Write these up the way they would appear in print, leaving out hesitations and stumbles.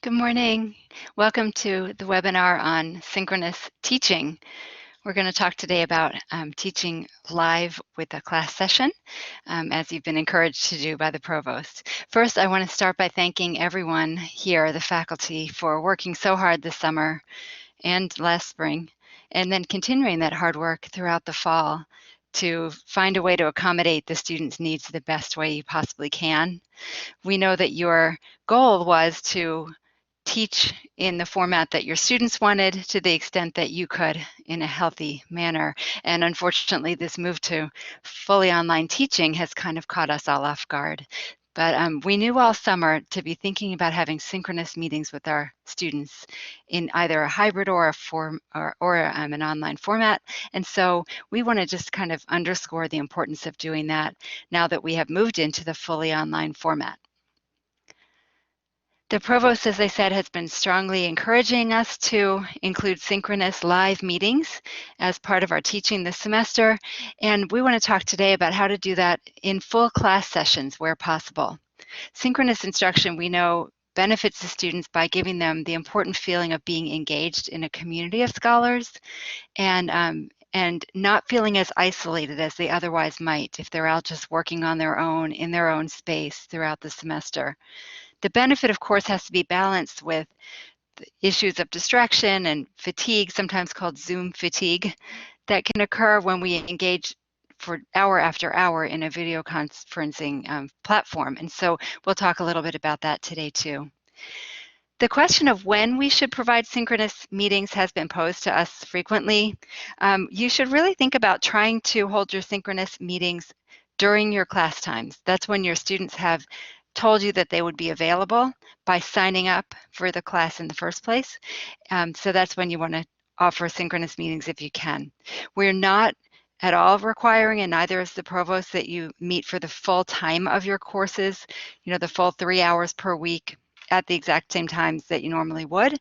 Good morning. Welcome to the webinar on synchronous teaching. We're going to talk today about teaching live with a class session, as you've been encouraged to do by the provost. First, I want to start by thanking everyone here, the faculty, for working so hard this summer and last spring, and then continuing that hard work throughout the fall to find a way to accommodate the students' needs the best way you possibly can. We know that your goal was to teach in the format that your students wanted to the extent that you could in a healthy manner. And unfortunately, this move to fully online teaching has kind of caught us all off guard. But we knew all summer to be thinking about having synchronous meetings with our students in either a hybrid or an online format. And so we want to just kind of underscore the importance of doing that now that we have moved into the fully online format. The provost, as I said, has been strongly encouraging us to include synchronous live meetings as part of our teaching this semester, and we want to talk today about how to do that in full class sessions where possible. Synchronous instruction, we know, benefits the students by giving them the important feeling of being engaged in a community of scholars and not feeling as isolated as they otherwise might if they're out just working on their own in their own space throughout the semester. The benefit, of course, has to be balanced with the issues of distraction and fatigue, sometimes called Zoom fatigue, that can occur when we engage for hour after hour in a video conferencing platform. And so we'll talk a little bit about that today too. The question of when we should provide synchronous meetings has been posed to us frequently. You should really think about trying to hold your synchronous meetings during your class times. That's when your students have told you that they would be available by signing up for the class in the first place. So that's when you want to offer synchronous meetings if you can. We're not at all requiring, and neither is the provost, that you meet for the full time of your courses, the full 3 hours per week at the exact same times that you normally would.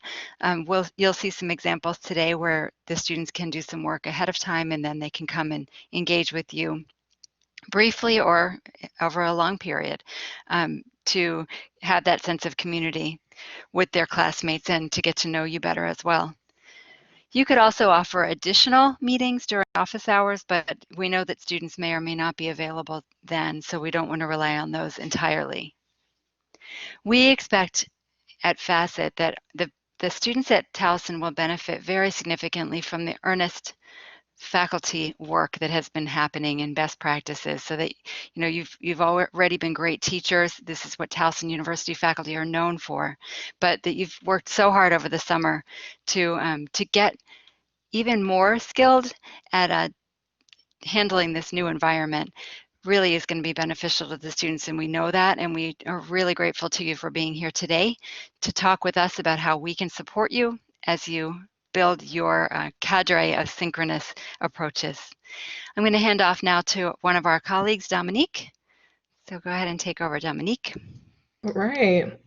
You'll see some examples today where the students can do some work ahead of time and then they can come and engage with you briefly or over a long period to have that sense of community with their classmates and to get to know you better as well. You could also offer additional meetings during office hours, but we know that students may or may not be available then, so we don't want to rely on those entirely. We expect at Facet that the students at Towson will benefit very significantly from the earnest faculty work that has been happening in best practices, so that you've already been great teachers. This is what Towson University faculty are known for, but that you've worked so hard over the summer to get even more skilled at handling this new environment really is going to be beneficial to the students, and we know that, and we are really grateful to you for being here today to talk with us about how we can support you as you build your cadre of synchronous approaches. I'm going to hand off now to one of our colleagues, Dominique. So go ahead and take over, Dominique. Right.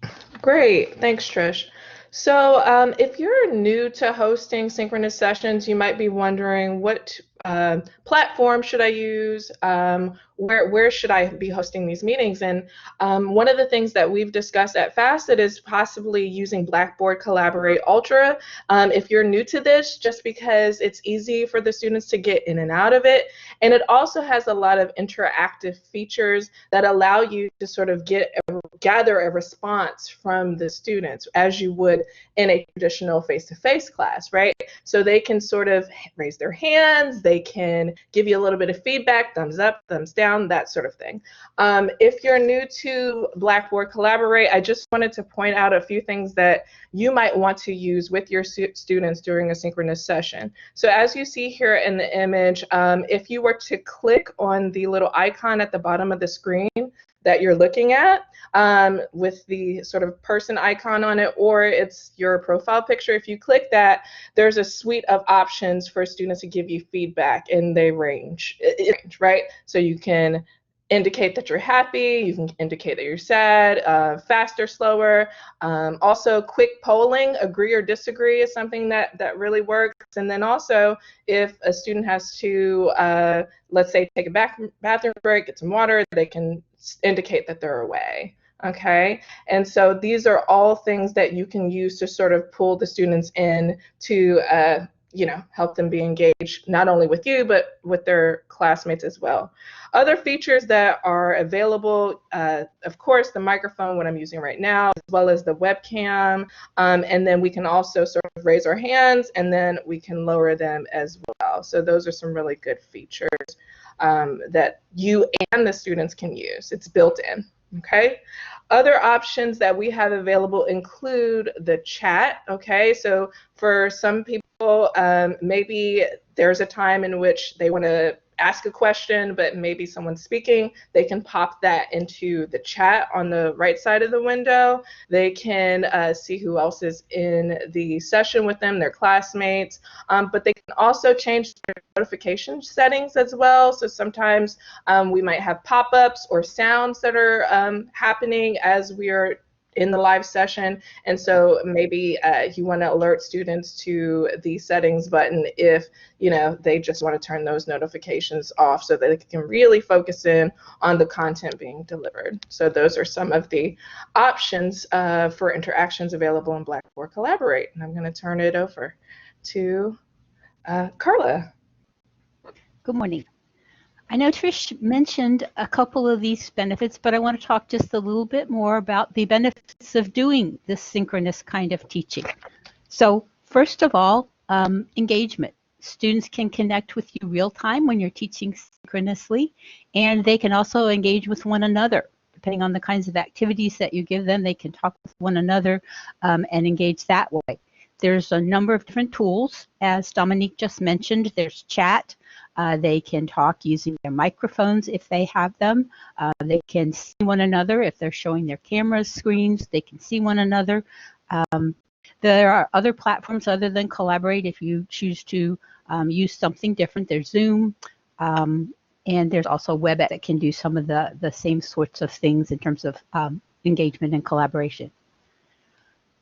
Great. Thanks, Trish. So if you're new to hosting synchronous sessions, you might be wondering what platform should I use? Where should I be hosting these meetings? And one of the things that we've discussed at Facet is possibly using Blackboard Collaborate Ultra. If you're new to this, just because it's easy for the students to get in and out of it. And it also has a lot of interactive features that allow you to sort of gather a response from the students as you would in a traditional face-to-face class, right? So they can sort of raise their hands, they can give you a little bit of feedback, thumbs up, thumbs down, that sort of thing. If you're new to Blackboard Collaborate, I just wanted to point out a few things that you might want to use with your students during a synchronous session. So as you see here in the image, if you were to click on the little icon at the bottom of the screen that you're looking at with the sort of person icon on it, or it's your profile picture, if you click that, there's a suite of options for students to give you feedback, and they range, right? So you can indicate that you're happy, you can indicate that you're sad, faster, slower. Also, quick polling, agree or disagree, is something that really works. And then also, if a student has to, let's say, take a bathroom break, get some water, they can indicate that they're away. Okay, and so these are all things that you can use to sort of pull the students in to, help them be engaged not only with you, but with their classmates as well. Other features that are available, of course, the microphone, what I'm using right now, as well as the webcam, and then we can also sort of raise our hands, and then we can lower them as well. So those are some really good features that you and the students can use. It's built in. Okay. Other options that we have available include the chat. Okay. So for some people, maybe there's a time in which they want to ask a question, but maybe someone's speaking. They can pop that into the chat on the right side of the window. They can see who else is in the session with them, their classmates, but they can also change their notification settings as well. So sometimes we might have pop-ups or sounds that are happening as we are in the live session, and so maybe you want to alert students to the settings button if they just want to turn those notifications off so that they can really focus in on the content being delivered. So those are some of the options for interactions available in Blackboard Collaborate, and I'm going to turn it over to Carla. Good morning. I know Trish mentioned a couple of these benefits, but I want to talk just a little bit more about the benefits of doing this synchronous kind of teaching. So first of all, engagement. Students can connect with you real time when you're teaching synchronously, and they can also engage with one another. Depending on the kinds of activities that you give them, they can talk with one another and engage that way. There's a number of different tools. As Dominique just mentioned, there's chat. They can talk using their microphones if they have them. They can see one another if they're showing their camera screens. They can see one another. There are other platforms other than Collaborate if you choose to use something different. There's Zoom, and there's also WebEx that can do some of the same sorts of things in terms of engagement and collaboration.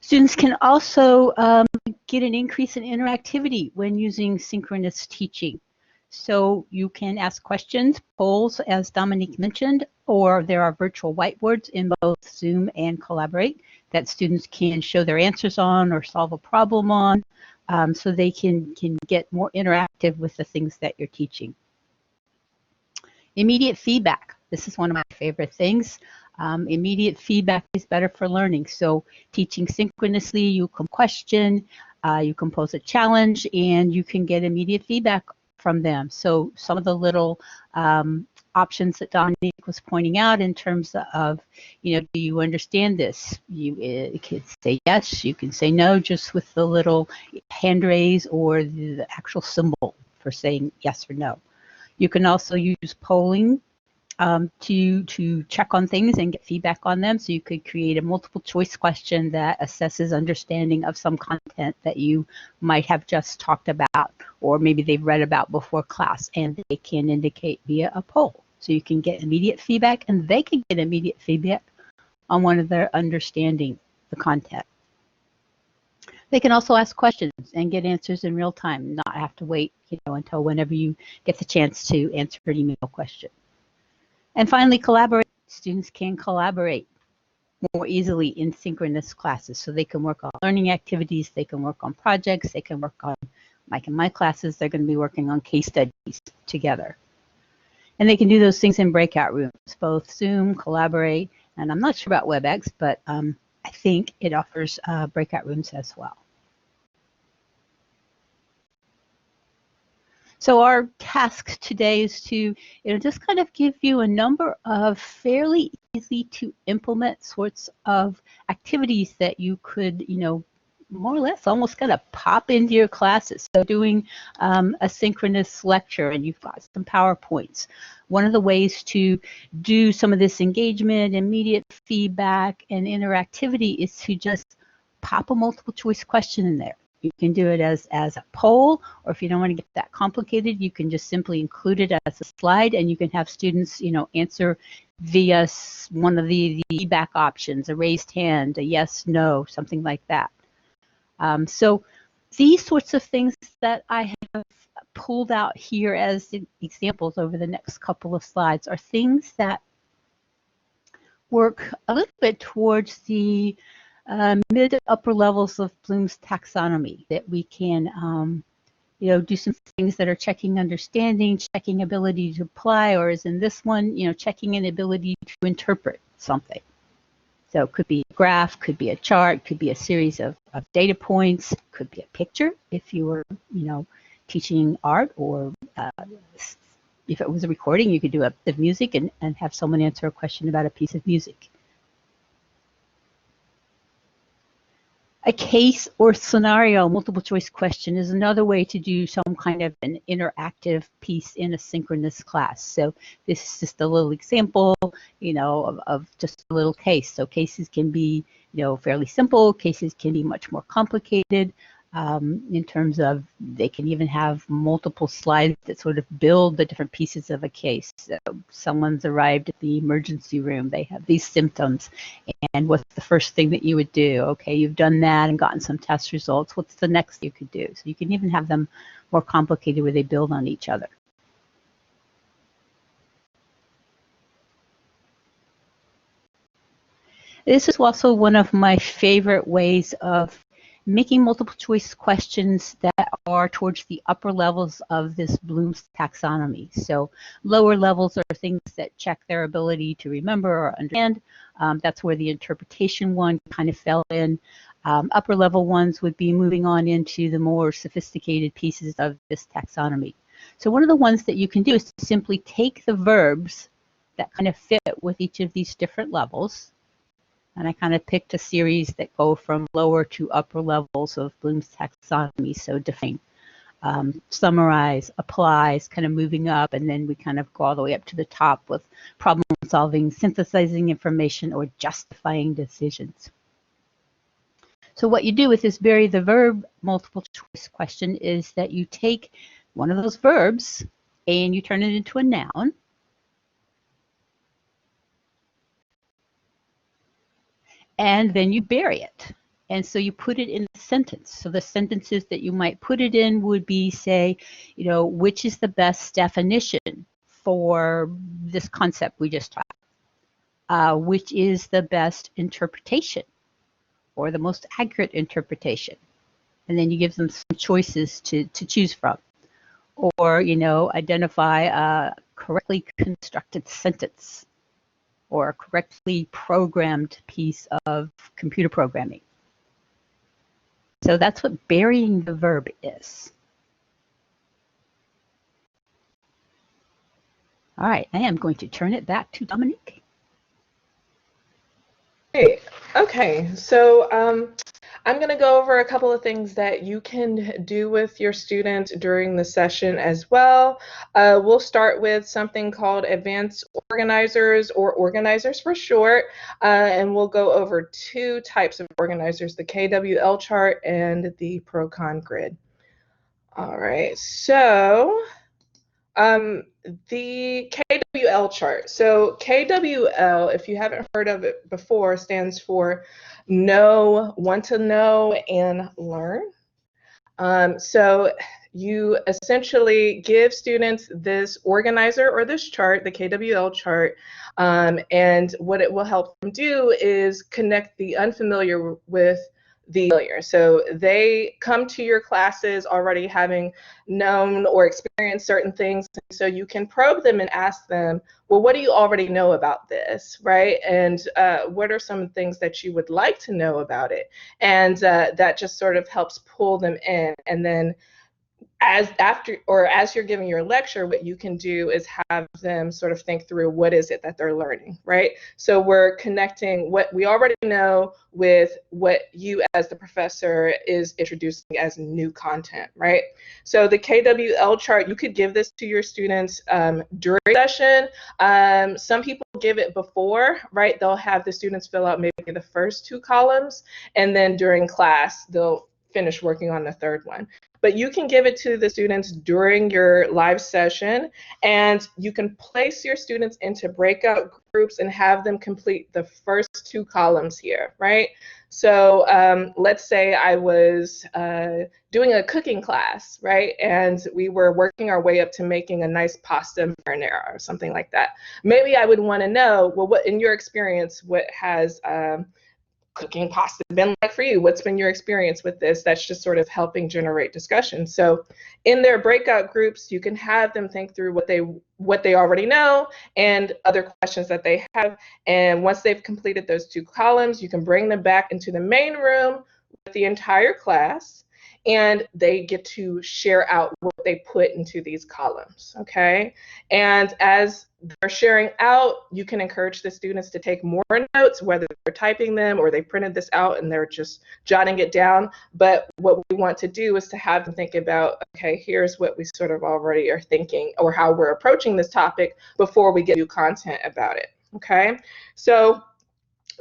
Students can also get an increase in interactivity when using synchronous teaching. So you can ask questions, polls, as Dominique mentioned, or there are virtual whiteboards in both Zoom and Collaborate that students can show their answers on or solve a problem on, so they can get more interactive with the things that you're teaching. Immediate feedback. This is one of my favorite things. Immediate feedback is better for learning. So teaching synchronously, you can question, you can pose a challenge, and you can get immediate feedback from them. So some of the little options that Dominique was pointing out in terms of, do you understand this? You can say yes, you can say no, just with the little hand raise or the actual symbol for saying yes or no. You can also use polling to check on things and get feedback on them. So you could create a multiple choice question that assesses understanding of some content that you might have just talked about, or maybe they've read about before class, and they can indicate via a poll. So you can get immediate feedback, and they can get immediate feedback on one of their understanding the content. They can also ask questions and get answers in real time, not have to wait, until whenever you get the chance to answer an email question. And finally, collaborate. Students can collaborate more easily in synchronous classes. So they can work on learning activities, they can work on projects, they can work on, like in my classes, they're going to be working on case studies together. And they can do those things in breakout rooms, both Zoom, Collaborate, and I'm not sure about WebEx, but I think it offers breakout rooms as well. So our task today is to just kind of give you a number of fairly easy to implement sorts of activities that you could, more or less almost kind of pop into your classes. So doing a synchronous lecture and you've got some PowerPoints. One of the ways to do some of this engagement, immediate feedback, and interactivity is to just pop a multiple choice question in there. You can do it as a poll, or if you don't want to get that complicated, you can just simply include it as a slide, and you can have students, answer via one of the feedback options, a raised hand, a yes, no, something like that. So these sorts of things that I have pulled out here as examples over the next couple of slides are things that work a little bit towards the mid to upper levels of Bloom's taxonomy, that we can do some things that are checking understanding, checking ability to apply, or as in this one, checking an ability to interpret something. So it could be a graph, could be a chart, could be a series of data points, could be a picture if you were, teaching art, or if it was a recording, you could do a bit of music and have someone answer a question about a piece of music. A case or scenario multiple choice question is another way to do some kind of an interactive piece in a synchronous class. So this is just a little example, of just a little case. So cases can be, fairly simple. Cases can be much more complicated in terms of they can even have multiple slides that sort of build the different pieces of a case. So someone's arrived at the emergency room. They have these symptoms. And what's the first thing that you would do? Okay, you've done that and gotten some test results. What's the next you could do? So you can even have them more complicated where they build on each other. This is also one of my favorite ways of making multiple choice questions that are towards the upper levels of this Bloom's taxonomy. So lower levels are things that check their ability to remember or understand. That's where the interpretation one kind of fell in. Upper level ones would be moving on into the more sophisticated pieces of this taxonomy. So one of the ones that you can do is to simply take the verbs that kind of fit with each of these different levels. And I kind of picked a series that go from lower to upper levels of Bloom's taxonomy. So define, summarize, applies, kind of moving up, and then we kind of go all the way up to the top with problem solving, synthesizing information, or justifying decisions. So what you do with this bury the verb multiple choice question is that you take one of those verbs and you turn it into a noun. And then you bury it. And so you put it in a sentence. So the sentences that you might put it in would be, say, which is the best definition for this concept we just taught? Which is the best interpretation or the most accurate interpretation? And then you give them some choices to choose from. Or, identify a correctly constructed sentence, or a correctly programmed piece of computer programming. So that's what burying the verb is. All right, I am going to turn it back to Dominique. Great. Okay, so I'm going to go over a couple of things that you can do with your students during the session as well. We'll start with something called Advanced Organizers, or organizers for short, and we'll go over two types of organizers, the KWL chart and the Pro-Con grid. All right, so the KWL chart. So KWL, if you haven't heard of it before, stands for know, want to know, and learn. So you essentially give students this organizer or this chart, the KWL chart, and what it will help them do is connect the unfamiliar with the familiar. So they come to your classes already having known or experienced certain things, so you can probe them and ask them, well, what do you already know about this, right? And what are some things that you would like to know about it? And that just sort of helps pull them in. And then as you're giving your lecture, what you can do is have them sort of think through what is it that they're learning, right? So we're connecting what we already know with what you as the professor is introducing as new content, right? So the KWL chart, you could give this to your students during the session. Some people give it before, right? They'll have the students fill out maybe the first two columns, and then during class, they'll finish working on the third one. but you can give it to the students during your live session, and you can place your students into breakout groups and have them complete the first 2 columns here, right? So let's say I was doing a cooking class, right? And we were working our way up to making a nice pasta marinara or something like that. Maybe I would want to know, well, what in your experience, what has cooking pasta been like for you? What's been your experience with this? That's just sort of helping generate discussion. So in their breakout groups, you can have them think through what they already know and other questions that they have. And once they've completed those 2 columns, you can bring them back into the main room with the entire class, and they get to share out what they put into these columns, okay? And as they're sharing out, you can encourage the students to take more notes, whether they're typing them or they printed this out and they're just jotting it down. But what we want to do is to have them think about, okay, here's what we sort of already are thinking or how we're approaching this topic before we get new content about it, okay? So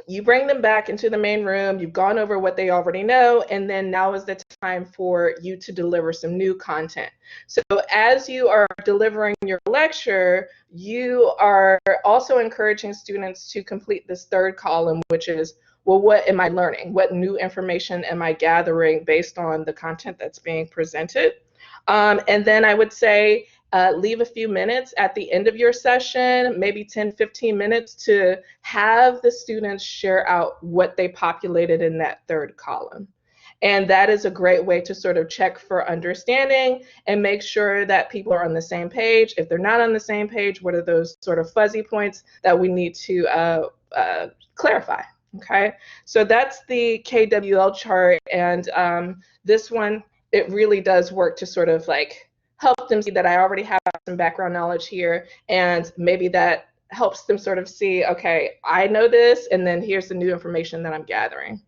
you bring them back into the main room, you've gone over what they already know, and then now is the time for you to deliver some new content. So as you are delivering your lecture, you are also encouraging students to complete this 3rd column, which is, well, what am I learning? What new information am I gathering based on the content that's being presented? And then I would say, leave a few minutes at the end of your session, maybe 10, 15 minutes, to have the students share out what they populated in that 3rd column. And that is a great way to sort of check for understanding and make sure that people are on the same page. If they're not on the same page, what are those sort of fuzzy points that we need to clarify? Okay, so that's the KWL chart, and this one, it really does work to sort of like help them see that I already have some background knowledge here, and maybe that helps them sort of see, okay, I know this, and then here's the new information that I'm gathering.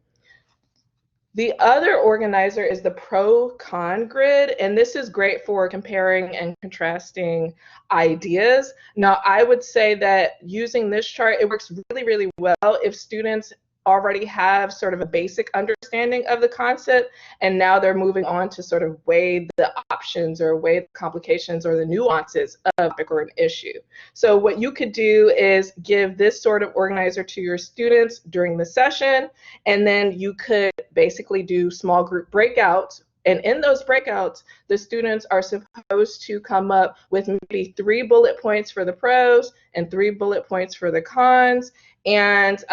The other organizer is the pro-con grid, and this is great for comparing and contrasting ideas. Now, I would say that using this chart, it works really, really well if students already have sort of a basic understanding of the concept, and now they're moving on to sort of weigh the options or weigh the complications or the nuances of a topic or an issue. So what you could do is give this sort of organizer to your students during the session, and then you could basically do small group breakouts. And in those breakouts, the students are supposed to come up with maybe 3 bullet points for the pros and 3 bullet points for the cons, and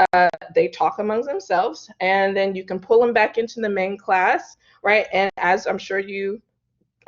they talk amongst themselves, and then you can pull them back into the main class, right? And as I'm sure you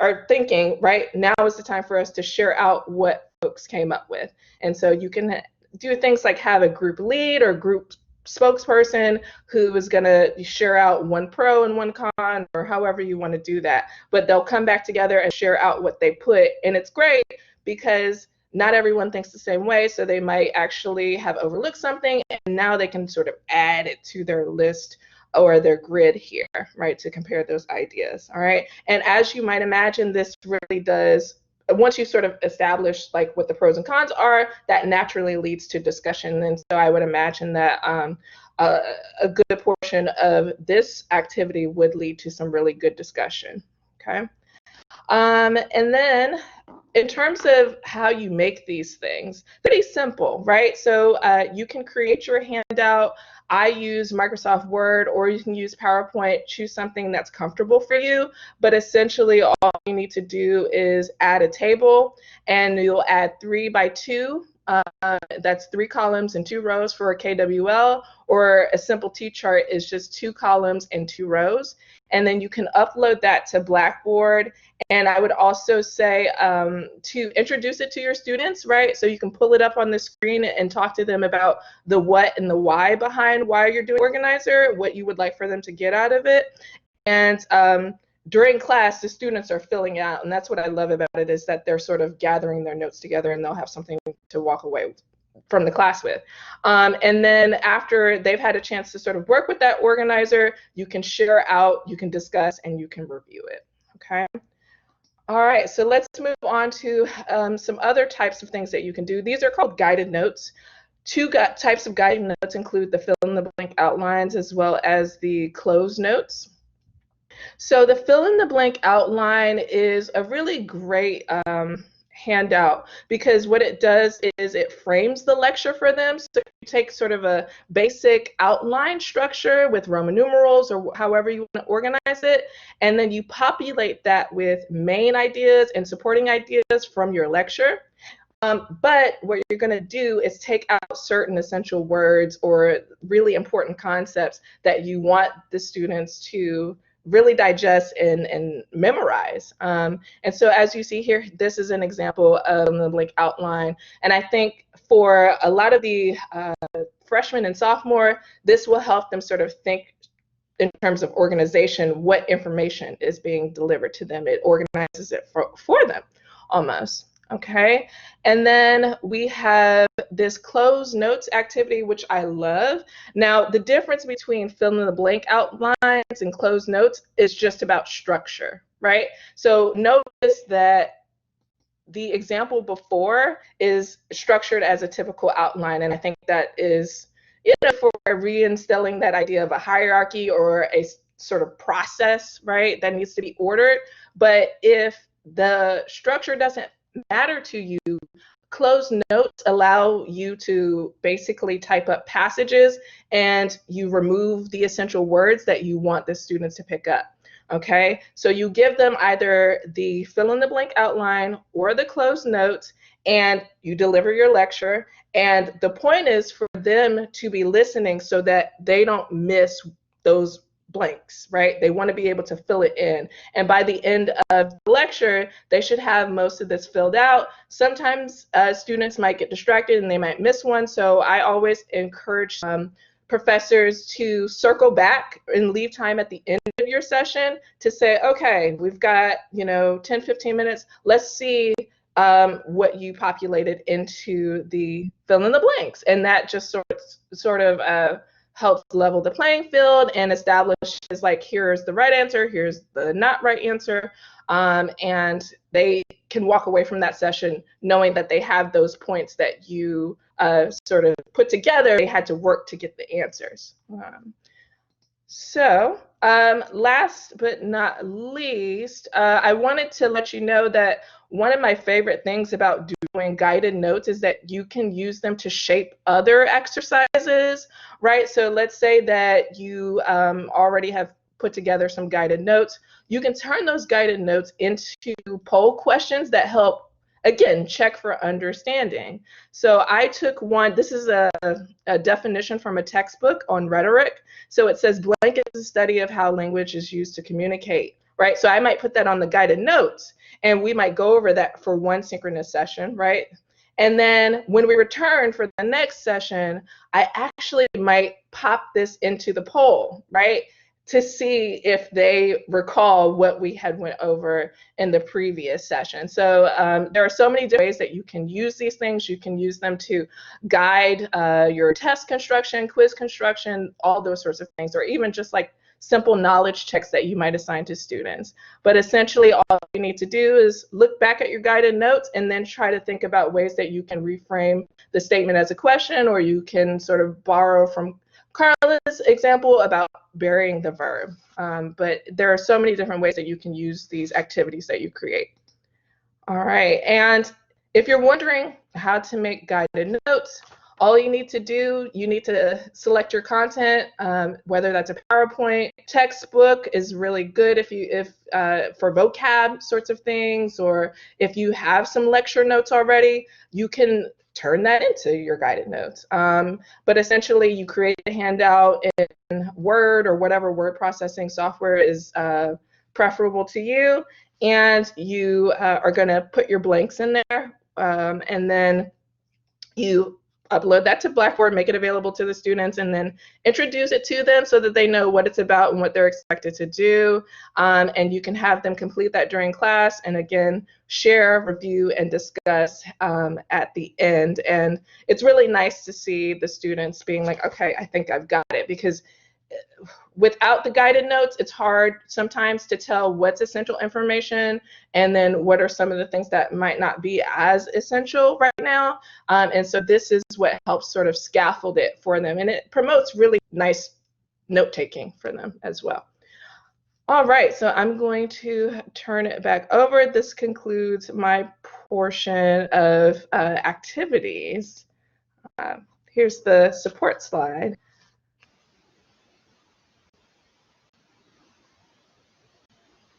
are thinking, right, now is the time for us to share out what folks came up with. And so you can do things like have a group lead or group spokesperson who is going to share out 1 pro and 1 con, or however you want to do that. But they'll come back together and share out what they put. And it's great because not everyone thinks the same way, so they might actually have overlooked something, and now they can sort of add it to their list or their grid here, right, to compare those ideas, all right? And as you might imagine, this really does, once you sort of establish like what the pros and cons are, that naturally leads to discussion. And so I would imagine that a good portion of this activity would lead to some really good discussion, okay? And then in terms of how you make these things, pretty simple, right? So you can create your handout. I use Microsoft Word, or you can use PowerPoint. Choose something that's comfortable for you. But essentially, all you need to do is add a table, and you'll add 3 by 2. That's 3 columns and 2 rows for a KWL, or a simple T-chart is just 2 columns and 2 rows. And then you can upload that to Blackboard. And I would also say to introduce it to your students, right? So you can pull it up on the screen and talk to them about the what and the why behind why you're doing organizer, what you would like for them to get out of it. And during class, the students are filling out, and that's what I love about it, is that they're sort of gathering their notes together, and they'll have something to walk away from the class with. And then after they've had a chance to sort of work with that organizer, you can share out, you can discuss, and you can review it, okay? All right, so let's move on to some other types of things that you can do. These are called guided notes. 2 types of guided notes include the fill-in-the-blank outlines as well as the closed notes. So the fill in the blank outline is a really great handout, because what it does is it frames the lecture for them. So you take sort of a basic outline structure with Roman numerals or however you want to organize it, and then you populate that with main ideas and supporting ideas from your lecture. But what you're going to do is take out certain essential words or really important concepts that you want the students to really digest and memorize. And so as you see here, this is an example of the blank outline. And I think for a lot of the freshmen and sophomore, this will help them sort of think in terms of organization, what information is being delivered to them. It organizes it for them almost. Okay, and then we have this closed notes activity, which I love. Now, the difference between fill in the blank outlines and closed notes is just about structure, right? So notice that the example before is structured as a typical outline, and I think that is, you know, for reinstilling that idea of a hierarchy or a sort of process, right, that needs to be ordered. But if the structure doesn't matter to you, closed notes allow you to basically type up passages and you remove the essential words that you want the students to pick up. Okay, so you give them either the fill in the blank outline or the closed notes, and you deliver your lecture. And the point is for them to be listening so that they don't miss those blanks, right? They want to be able to fill it in. And by the end of the lecture, they should have most of this filled out. Sometimes students might get distracted and they might miss one. So I always encourage professors to circle back and leave time at the end of your session to say, okay, we've got, 10, 15 minutes. Let's see what you populated into the fill in the blanks. And that just sort of helps level the playing field and establishes, like, here's the right answer, here's the not right answer, and they can walk away from that session knowing that they have those points that you sort of put together. They had to work to get the answers. So last but not least, I wanted to let you know that one of my favorite things about doing guided notes is that you can use them to shape other exercises, right? So let's say that you already have put together some guided notes. You can turn those guided notes into poll questions that help, again, check for understanding. So I took one, this is a definition from a textbook on rhetoric. So it says blank is the study of how language is used to communicate, right? So I might put that on the guided notes and we might go over that for one synchronous session, right? And then when we return for the next session, I actually might pop this into the poll, right? To see if they recall what we had went over in the previous session. So there are so many different ways that you can use these things. You can use them to guide your test construction, quiz construction, all those sorts of things, or even just like simple knowledge checks that you might assign to students. But essentially all you need to do is look back at your guided notes and then try to think about ways that you can reframe the statement as a question, or you can sort of borrow from Carla's example about burying the verb. But there are so many different ways that you can use these activities that you create. All right, and if you're wondering how to make guided notes, all you need to do, you need to select your content, whether that's a PowerPoint. Textbook is really good if for vocab sorts of things, or if you have some lecture notes already, you can turn that into your guided notes. But essentially, you create a handout in Word or whatever word processing software is preferable to you, and you are going to put your blanks in there, and then you upload that to Blackboard, make it available to the students, and then introduce it to them so that they know what it's about and what they're expected to do. And you can have them complete that during class, and again, share, review, and discuss at the end. And it's really nice to see the students being like, okay, I think I've got it, because without the guided notes, it's hard sometimes to tell what's essential information and then what are some of the things that might not be as essential right now. And so this is what helps sort of scaffold it for them, and it promotes really nice note-taking for them as well. All right, so I'm going to turn it back over. This concludes my portion of activities. Here's the support slide.